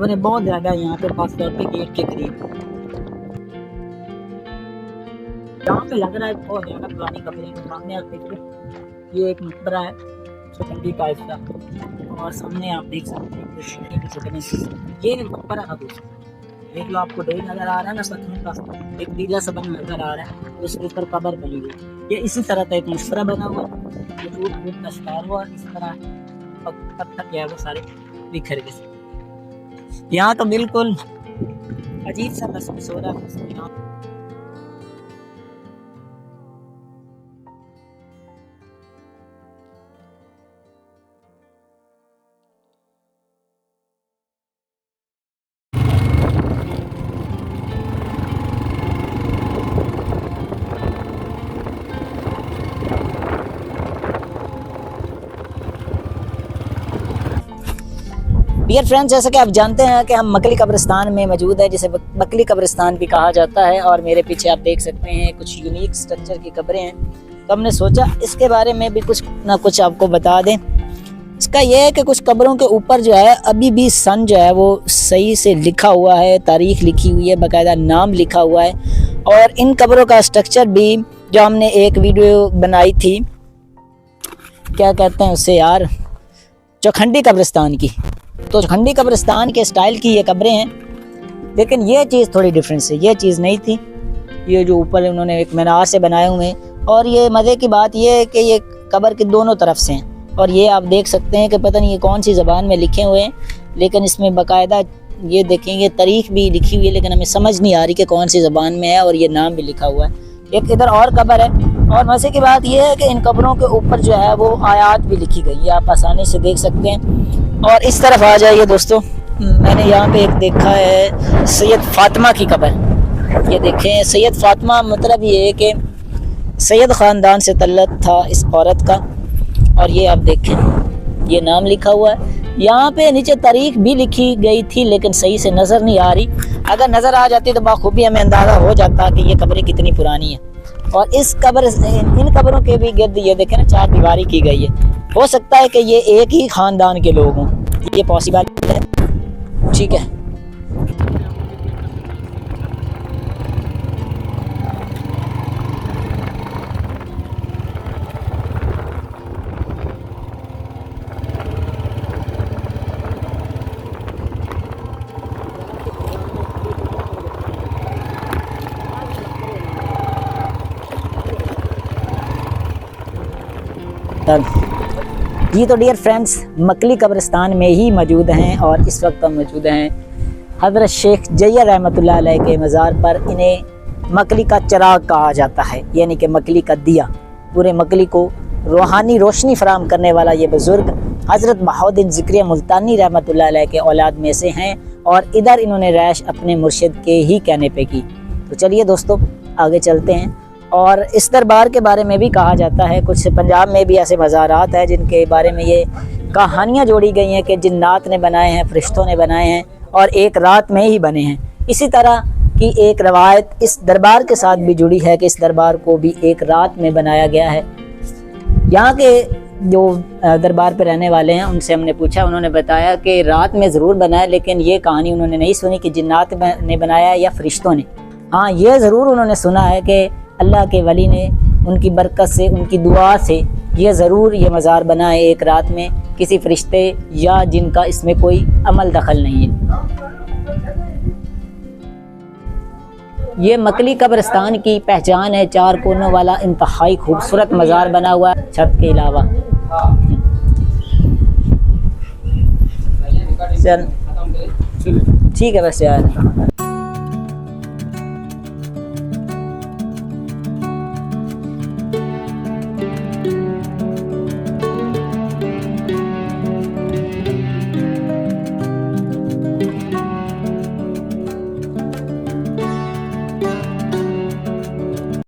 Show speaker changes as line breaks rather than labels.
कब्रें बहुत ज़्यादा है यहाँ पे, खास तौर पे गेट के करीब। यहाँ पे लग रहा है बहुत ज़्यादा पुरानी कब्रें। सामने आप देखिए, ये एक मकबरा है चौखंडी टाइप का, और सामने आप देख सकते हैं ये मकबरा का दूसरा। एक जो आपको ढेर नजर आ रहा है ना पत्थरों का, एक नीला सा बन नजर आ रहा है, उसके ऊपर कब्र बनी हुई। ये इसी तरह का एक मशवरा बना हुआ है, ये टूट फूट का शिकार हुआ इस तरह पत्थर क्या है वो सारे बिखर गए। यहाँ तो बिल्कुल अजीब सा महसूस हो रहा है। डियर फ्रेंड्स, जैसा कि आप जानते हैं कि हम मकली कब्रिस्तान में मौजूद है, जिसे मकली कब्रिस्तान भी कहा जाता है, और मेरे पीछे आप देख सकते हैं कुछ यूनिक स्ट्रक्चर की कब्रें हैं। तो हमने सोचा इसके बारे में भी कुछ ना कुछ आपको बता दें। इसका यह है कि कुछ कब्रों के ऊपर जो है अभी भी सन जो है वो सही से लिखा हुआ है, तारीख लिखी हुई है, बाकायदा नाम लिखा हुआ है। और इन कब्रों का स्ट्रक्चर भी जो हमने एक वीडियो बनाई थी, क्या कहते हैं उससे यार, चौखंडी कब्रिस्तान की, तो चौखंडी कब्रिस्तान के स्टाइल की ये कब्रें हैं। लेकिन ये चीज़ थोड़ी डिफरेंस है, ये चीज़ नहीं थी। ये जो ऊपर उन्होंने एक मीनार से बनाए हुए हैं, और ये मज़े की बात ये है कि ये कब्र के दोनों तरफ से हैं, और ये आप देख सकते हैं कि पता नहीं ये कौन सी ज़बान में लिखे हुए हैं, लेकिन इसमें बाकायदा ये देखेंगे तारीख भी लिखी हुई है, लेकिन हमें समझ नहीं आ रही कि कौन सी ज़बान में है, और ये नाम भी लिखा हुआ है। एक इधर और कब्र है, और मज़े की बात यह है कि इन कब्रों के ऊपर जो है वो आयात भी लिखी गई है, आप आसानी से देख सकते हैं। और इस तरफ आ जाइए दोस्तों, मैंने यहाँ पे एक देखा है सैयद फातिमा की कब्र। ये देखें, सैयद फातिमा मतलब ये है कि सैयद ख़ानदान से तल्लुक़ था इस औरत का, और ये आप देखें ये नाम लिखा हुआ है। यहाँ पे नीचे तारीख भी लिखी गई थी, लेकिन सही से नज़र नहीं आ रही। अगर नज़र आ जाती तो बाखूबी हमें अंदाज़ा हो जाता कि ये कब्रें कितनी पुरानी है। और इस इन कब्रों के भी गिर्द ये देखें ना, चार दीवारी की गई है। हो सकता है कि ये एक ही ख़ानदान के लोग हों, ये पॉसिबल है। ठीक है, जी तो डियर फ्रेंड्स, मकली कब्रिस्तान में ही मौजूद हैं, और इस वक्त हम मौजूद हैं हज़रत शेख जैया रहमतुल्लाह अलैह के मज़ार पर। इन्हें मकली का चिराग कहा जाता है, यानी कि मकली का दिया। पूरे मकली को रूहानी रोशनी फराम करने वाला ये बुज़ुर्ग हज़रत बहाउद्दीन ज़िक्रिया मुल्तानी रहमतुल्लाह अलैह के औलाद में से हैं, और इधर इन्होंने रैश अपने मुर्शिद के ही कहने पे की। तो चलिए दोस्तों आगे चलते हैं। और इस दरबार के बारे में भी कहा जाता है, कुछ पंजाब में भी ऐसे मज़ारात हैं जिनके बारे में ये कहानियाँ जोड़ी गई हैं कि जिन्नात ने बनाए हैं, फरिश्तों ने बनाए हैं, और एक रात में ही बने हैं। इसी तरह की एक रवायत इस दरबार के साथ भी जुड़ी है कि इस दरबार को भी एक रात में बनाया गया है। यहाँ के जो दरबार पर रहने वाले हैं उनसे हमने पूछा, उन्होंने बताया कि रात में ज़रूर बनाया, लेकिन ये कहानी उन्होंने नहीं सुनी कि जिन्नात ने बनाया या फरिश्तों ने। हाँ, ये ज़रूर उन्होंने सुना है कि अल्लाह के वली ने उनकी बरकत से, उनकी दुआ से ये ज़रूर ये मज़ार बना है एक रात में, किसी फरिश्ते या जिनका इसमें कोई अमल दखल नहीं है। ये मकली कब्रिस्तान की पहचान है, चार कोनों वाला इंतहाई खूबसूरत मज़ार बना हुआ है छत के अलावा। चल ठीक है बस यार।